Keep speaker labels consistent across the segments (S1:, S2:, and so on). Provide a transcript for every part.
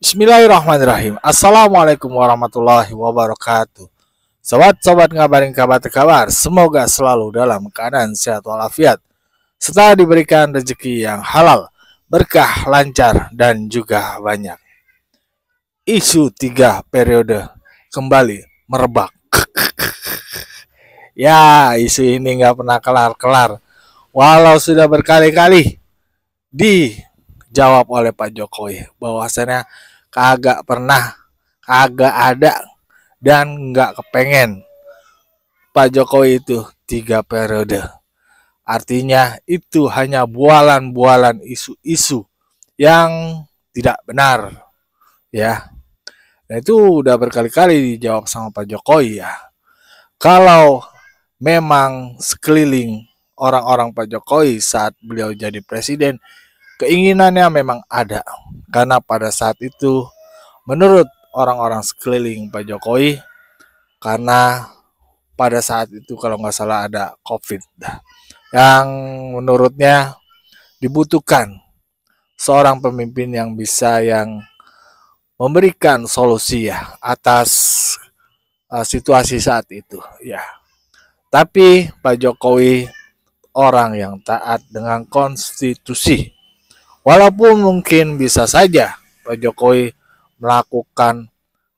S1: Bismillahirrahmanirrahim. Assalamualaikum warahmatullahi wabarakatuh. Sobat-sobat ngabarin kabar terkabar, semoga selalu dalam keadaan sehat walafiat, serta diberikan rezeki yang halal, berkah, lancar, dan juga banyak. Isu 3 periode kembali merebak. Ya, isu ini nggak pernah kelar-kelar. Walau sudah berkali-kali dijawab oleh Pak Jokowi bahwasannya kagak pernah, kagak ada, dan nggak kepengen Pak Jokowi itu 3 periode. Artinya itu hanya bualan-bualan isu-isu yang tidak benar, ya. Dan itu udah berkali-kali dijawab sama Pak Jokowi ya. Kalau memang sekeliling orang-orang Pak Jokowi saat beliau jadi presiden, keinginannya memang ada. Karena pada saat itu menurut orang-orang sekeliling Pak Jokowi, karena pada saat itu kalau nggak salah ada COVID yang menurutnya dibutuhkan seorang pemimpin yang bisa yang memberikan solusi ya atas situasi saat itu ya. Tapi Pak Jokowi orang yang taat dengan konstitusi. Walaupun mungkin bisa saja Pak Jokowi melakukan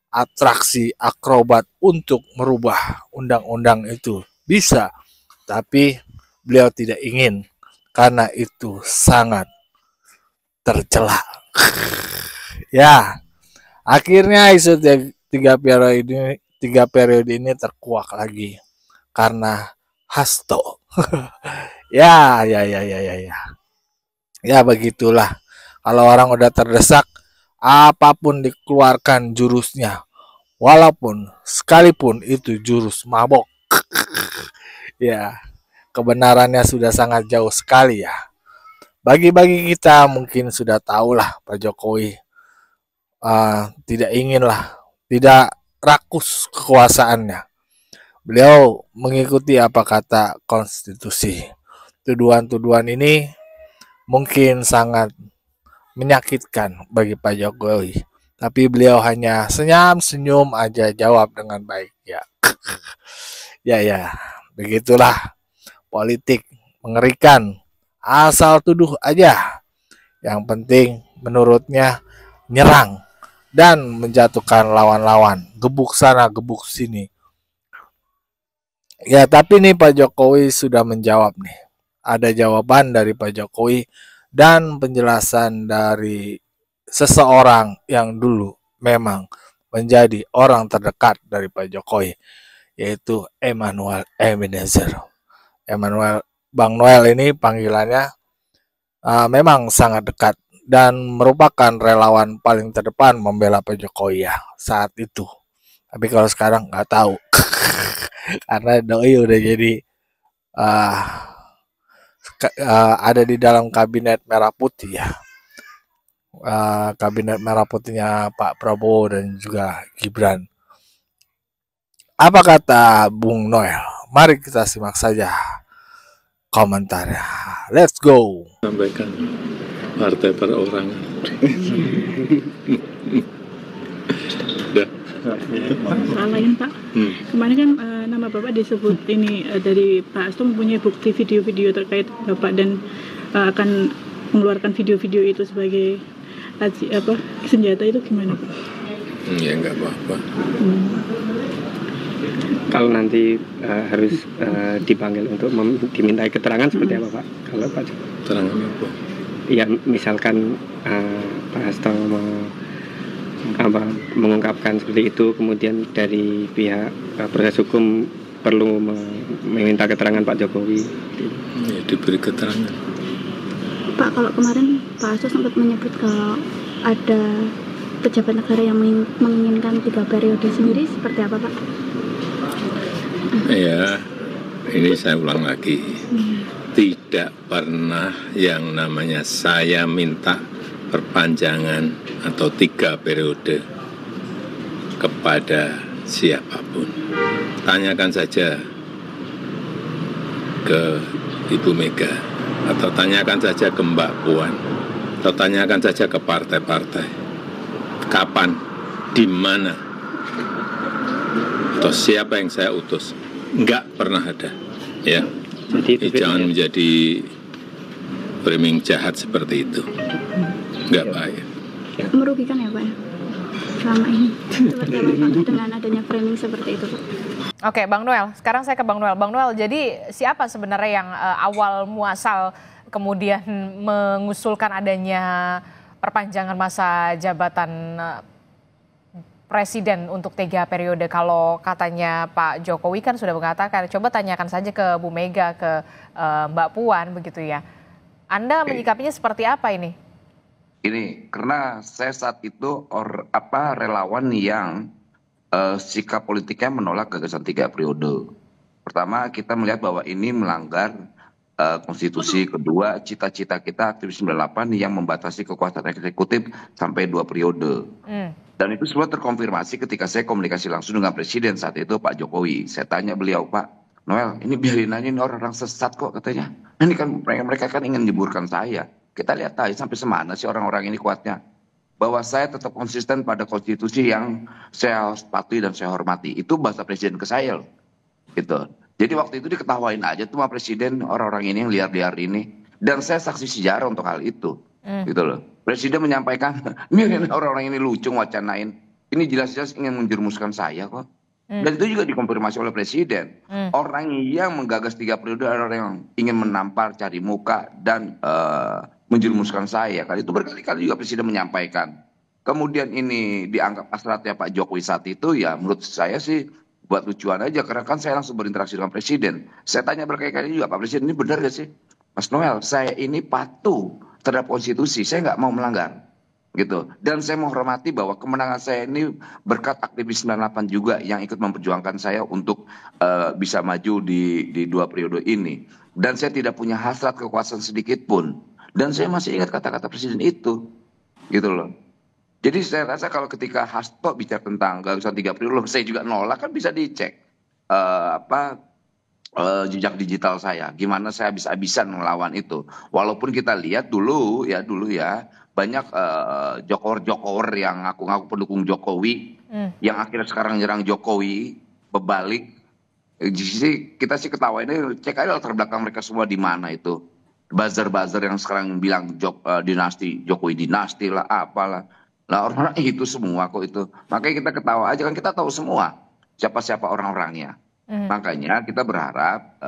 S1: atraksi akrobat untuk merubah undang-undang itu. Bisa, tapi beliau tidak ingin karena itu sangat tercela. Ya, akhirnya isu 3 periode ini terkuak lagi karena Hasto. Ya. Ya begitulah. Kalau orang udah terdesak, apapun dikeluarkan jurusnya. Walaupun sekalipun itu jurus mabok. Ya, kebenarannya sudah sangat jauh sekali ya. Bagi-bagi kita mungkin sudah tahulah Pak Jokowi tidak inginlah, tidak rakus kekuasaannya. Beliau mengikuti apa kata konstitusi. Tuduhan-tuduhan ini mungkin sangat menyakitkan bagi Pak Jokowi. Tapi beliau hanya senyum-senyum aja jawab dengan baik ya. Ya, begitulah politik mengerikan. Asal tuduh aja. Yang penting menurutnya nyerang dan menjatuhkan lawan-lawan. Gebuk sana, gebuk sini. Ya, tapi nih Pak Jokowi sudah menjawab nih. Ada jawaban dari Pak Jokowi dan penjelasan dari seseorang yang dulu memang menjadi orang terdekat dari Pak Jokowi, yaitu Emmanuel Ebenezer. Emmanuel Bang Noel ini panggilannya memang sangat dekat dan merupakan relawan paling terdepan membela Pak Jokowi ya saat itu. Tapi kalau sekarang nggak tahu karena Doi udah jadi ada di dalam kabinet merah putih ya. Kabinet merah putihnya Pak Prabowo dan juga Gibran. Apa kata Bung Noel? Mari kita simak saja komentarnya. Let's go.
S2: Sampaikan partai perorangan.
S3: Soal lain Pak, kemarin kan nama Bapak disebut ini dari Pak Hasto mempunyai bukti video-video terkait Bapak dan akan mengeluarkan video-video itu sebagai senjata, itu gimana Pak?
S2: Ya nggak apa-apa.
S4: Kalau nanti harus dipanggil untuk dimintai keterangan seperti apa Pak? Kalau Pak
S2: Keterangan apa?
S4: Ya misalkan Pak Hasto mengungkapkan seperti itu, kemudian dari pihak proses hukum perlu meminta keterangan Pak Jokowi.
S2: Ya diberi keterangan.
S5: Pak, kalau kemarin Pak Hasto sempat menyebut kalau ada pejabat negara yang menginginkan 3 periode sendiri, seperti apa Pak?
S2: Ya, ini saya ulang lagi. Tidak pernah yang namanya saya minta perpanjangan atau 3 periode kepada siapapun. Tanyakan saja ke Ibu Mega, atau tanyakan saja ke Mbak Puan, atau tanyakan saja ke partai-partai. kapan, di mana, atau siapa yang saya utus. Enggak pernah ada. Ya.
S4: Jadi
S2: Jangan menjadi framing jahat seperti itu. Enggak baik.
S5: Merugikan ya Pak ya? Selama ini seperti apa Pak dengan adanya framing seperti itu Pak?
S6: Oke, Bang Noel. Sekarang saya ke Bang Noel. Bang Noel, jadi siapa sebenarnya yang awal muasal kemudian mengusulkan adanya perpanjangan masa jabatan Presiden untuk 3 periode? Kalau katanya Pak Jokowi kan sudah mengatakan, coba tanyakan saja ke Bu Mega, ke Mbak Puan begitu ya. Anda menyikapinya seperti apa ini?
S7: Ini karena saya saat itu relawan yang sikap politiknya menolak gagasan 3 periode. Pertama, kita melihat bahwa ini melanggar konstitusi. Kedua, cita-cita kita aktivis 98 yang membatasi kekuasaan eksekutif sampai 2 periode. Dan itu semua terkonfirmasi ketika saya komunikasi langsung dengan Presiden saat itu Pak Jokowi. Saya tanya beliau, Pak Noel, ini biarin aja ini orang-orang sesat kok katanya. Ini kan mereka kan ingin menyeburkan saya. Kita lihat aja sampai semana sih orang-orang ini kuatnya. Bahwa saya tetap konsisten pada konstitusi yang saya patuhi dan saya hormati. Itu bahasa Presiden ke saya loh. Gitu. Jadi waktu itu diketawain aja tuh sama Presiden orang-orang ini yang liar-liar ini. Dan saya saksi sejarah untuk hal itu. Gitu loh. Presiden menyampaikan, ini orang-orang ini lucu wacanain. Ini jelas-jelas ingin menjerumuskan saya kok. Dan itu juga dikonfirmasi oleh Presiden. Orang yang menggagas 3 periode adalah orang yang ingin menampar, cari muka, dan menjerumuskan saya. Itu berkali-kali juga Presiden menyampaikan. Kemudian ini dianggap hasratnya Pak Jokowi saat itu, ya menurut saya sih buat lucuan aja. Karena kan saya langsung berinteraksi dengan Presiden. Saya tanya berkali-kali juga, Pak Presiden ini benar gak sih? Mas Noel, saya ini patuh terhadap konstitusi, saya nggak mau melanggar. Gitu. Dan saya menghormati bahwa kemenangan saya ini berkat aktivis 98 juga yang ikut memperjuangkan saya untuk bisa maju di 2 periode ini. Dan saya tidak punya hasrat kekuasaan sedikit pun. Dan saya masih ingat kata-kata Presiden itu. Gitu loh. Jadi saya rasa kalau ketika Hasto bicara tentang gagasan 3 periode, saya juga nolak, kan bisa dicek jejak digital saya, gimana saya habis-habisan melawan itu. Walaupun kita lihat dulu ya banyak jokor yang ngaku-ngaku pendukung Jokowi yang akhirnya sekarang nyerang Jokowi berbalik. Jadi kita sih ketawa ini, cek aja latar belakang mereka semua di mana itu. Buzzer-buzzer yang sekarang bilang dinasti Jokowi dinasti lah apalah. Nah orang-orang itu semua kok itu. Makanya kita ketawa aja, kan kita tahu semua siapa-siapa orang-orangnya. Makanya kita berharap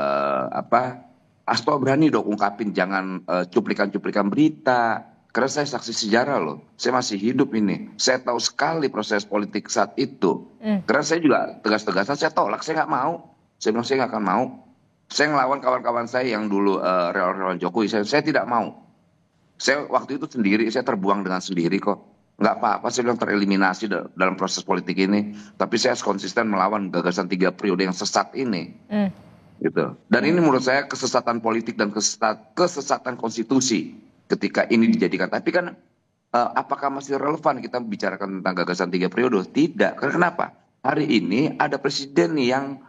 S7: Hasto berani dong ungkapin, jangan cuplikan-cuplikan berita. Karena saya saksi sejarah loh, saya masih hidup ini. Saya tahu sekali proses politik saat itu. Karena saya juga tegas-tegasan, saya tolak, saya nggak mau. Saya bilang saya nggak akan mau. Saya ngelawan kawan-kawan saya yang dulu relawan Jokowi, saya tidak mau. Saya waktu itu sendiri, saya terbuang dengan sendiri kok. Nggak apa-apa, saya bilang tereliminasi dalam proses politik ini. Tapi saya konsisten melawan gagasan 3 periode yang sesat ini. Gitu. Dan ini menurut saya kesesatan politik dan kesesatan konstitusi ketika ini dijadikan. Tapi kan apakah masih relevan kita bicarakan tentang gagasan 3 periode? Tidak. Karena kenapa? Hari ini ada presiden yang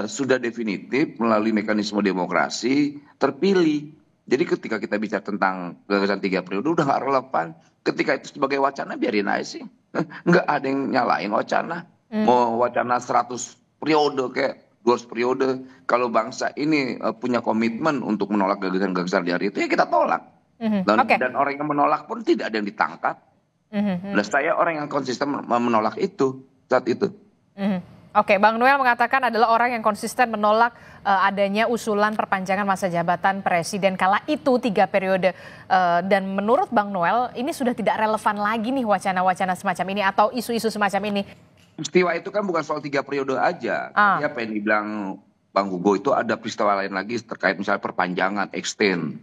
S7: sudah definitif melalui mekanisme demokrasi terpilih. Jadi ketika kita bicara tentang gagasan 3 periode udah nggak relevan. Ketika itu sebagai wacana biarin aja sih. Nggak ada yang nyalain wacana. Mau wacana 100 periode kayak 200 periode. Kalau bangsa ini punya komitmen untuk menolak gagasan-gagasan di hari itu, ya kita tolak. Dan orang yang menolak pun tidak ada yang ditangkap. Nah, saya orang yang konsisten menolak itu saat itu.
S6: Oke, Bang Noel mengatakan adalah orang yang konsisten menolak adanya usulan perpanjangan masa jabatan Presiden kala itu 3 periode. Dan menurut Bang Noel, ini sudah tidak relevan lagi nih wacana-wacana semacam ini atau isu-isu semacam ini.
S7: Peristiwa itu kan bukan soal 3 periode aja. Tapi apa yang dibilang Bang Hugo itu ada peristiwa lain lagi terkait misalnya perpanjangan, extend.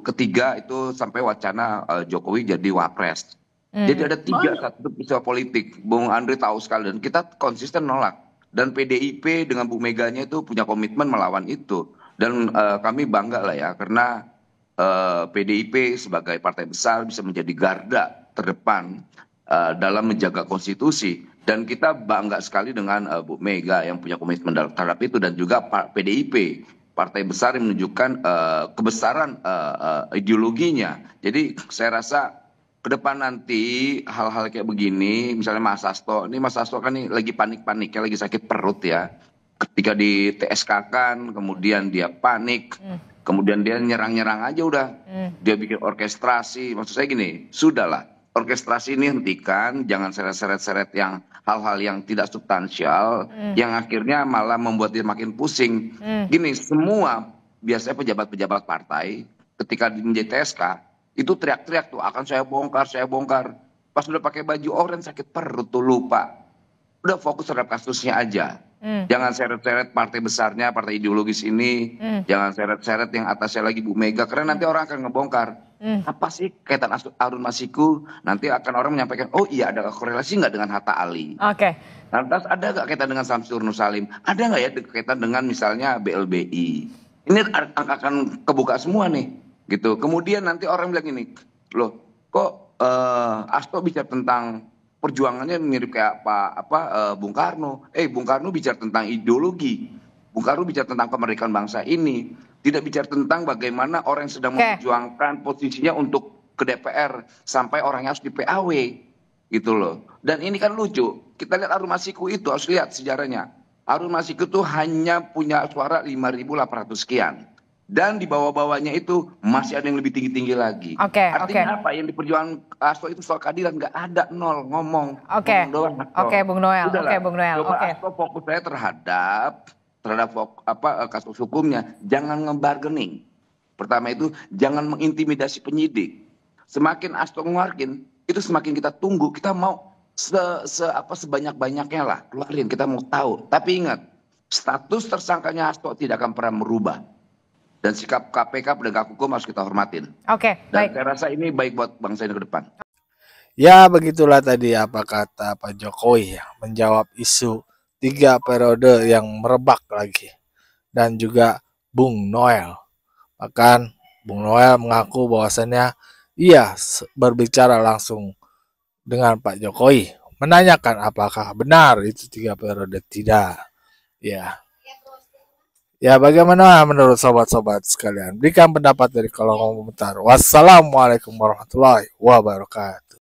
S7: Ketiga itu sampai wacana Jokowi jadi wapres. Jadi ada 3 satu peristiwa politik. Bung Andre tahu sekali dan kita konsisten nolak. Dan PDIP dengan Bu Meganya itu punya komitmen melawan itu. Dan kami bangga lah ya karena PDIP sebagai partai besar bisa menjadi garda terdepan dalam menjaga konstitusi. Dan kita bangga sekali dengan Bu Mega yang punya komitmen terhadap itu dan juga PDIP. Partai besar yang menunjukkan kebesaran ideologinya. Jadi saya rasa ke depan nanti hal-hal kayak begini, misalnya Mas Hasto, ini Mas Hasto kan nih lagi panik-paniknya, lagi sakit perut ya. Ketika di TSK kan, kemudian dia panik, kemudian dia nyerang-nyerang aja udah. Dia bikin orkestrasi, maksud saya gini, sudahlah, orkestrasi ini hentikan, jangan seret-seret yang hal-hal yang tidak substansial, yang akhirnya malah membuat dia makin pusing. Gini, semua biasanya pejabat-pejabat partai ketika menjadi TSK itu teriak-teriak tuh, akan saya bongkar, saya bongkar. Pas udah pakai baju orange sakit perut tuh lupa. Udah fokus terhadap kasusnya aja. Jangan seret-seret partai besarnya, partai ideologis ini. Jangan seret-seret yang atasnya lagi Bu Mega, karena nanti orang akan ngebongkar. Apa sih kaitan Harun Masiku? Nanti akan orang menyampaikan, oh iya ada korelasi nggak dengan Hatta Ali?
S6: Oke.
S7: Lantas ada nggak kaitan dengan Samsur Nur Salim? Ada nggak ya kaitan dengan misalnya BLBI? Ini akan kebuka semua nih, gitu. Kemudian nanti orang bilang ini, loh, kok Hasto bicara tentang perjuangannya mirip kayak Bung Karno. Bung Karno bicara tentang ideologi. Bung Karno bicara tentang kemerdekaan bangsa ini. Tidak bicara tentang bagaimana orang yang sedang memperjuangkan posisinya untuk ke DPR sampai orangnya harus di PAW. Gitu loh. Dan ini kan lucu. Kita lihat Harun Masiku itu, harus lihat sejarahnya. Harun Masiku itu hanya punya suara 5.800 sekian. Dan di bawah-bawahnya itu masih ada yang lebih tinggi-tinggi lagi. Artinya apa? Yang diperjuangkan Hasto itu soal keadilan nggak ada, nol ngomong.
S6: Bung Noel.
S7: Coba Hasto fokus saya terhadap kasus hukumnya. Jangan ngebargaining. Pertama itu jangan mengintimidasi penyidik. Semakin Hasto ngeluarin, itu semakin kita tunggu. Kita mau sebanyak-banyaknya lah keluarin. Kita mau tahu. Tapi ingat, status tersangkanya Hasto tidak akan pernah merubah. Dan sikap KPK penegak hukum harus kita hormatin. Dan saya rasa ini baik buat bangsa ini ke depan.
S1: Ya begitulah tadi apa kata Pak Jokowi ya, menjawab isu 3 periode yang merebak lagi. Dan juga Bung Noel. Bahkan Bung Noel mengaku bahwasannya ia berbicara langsung dengan Pak Jokowi. Menanyakan apakah benar itu 3 periode, tidak. Ya, bagaimana menurut sobat-sobat sekalian? Berikan pendapat dari kolom komentar. Wassalamualaikum warahmatullahi wabarakatuh.